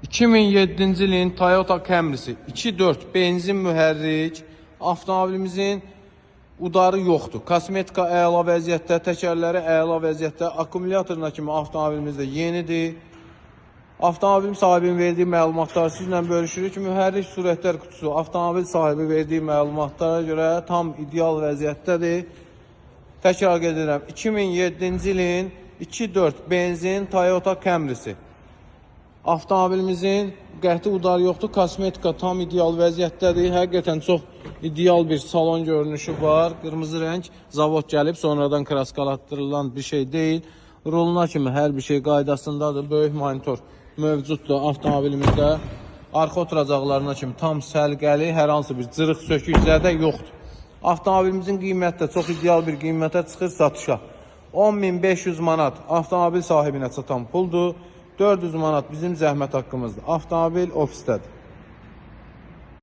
2007-ci ilin Toyota Camry'si 2.4 benzin mühərrik. Avtomobilimizin udarı yoxdur. Kosmetika əla vəziyyətdə, təkərləri əla vəziyyətdə, akkumulyatoruna kimi avtomobilimiz də yenidir. Avtomobil sahibinin verdiyi məlumatları sizlə bölüşürük. Mühərrik sürətlər kutusu avtomobil sahibi verdiyi məlumatlara görə tam ideal vəziyyətdədir. Təkrar edirəm, 2007-ci ilin 2.4 benzin Toyota Camry'si. Avtomobilimizin qəti udar yoxdur, kosmetika tam ideal vəziyyətdədir. Həqiqətən çox ideal bir salon görünüşü var. Qırmızı rəng zavod gəlib, sonradan kraskalatdırılan bir şey deyil. Roluna kimi hər bir şey qaydasındadır. Böyük monitor mövcuddur avtomobilimizdə. Arxa oturacaqlarına kimi tam səlqəli, hər hansı bir cırıq sökük zədə yoxdur. Avtomobilimizin qiyməti də çox ideal bir qiymətə çıxır satışa. 10.500 manat avtomobil sahibinə çatan puldur. 400 manat bizim zəhmət haqqımızdır. Avtomobil ofisdədir.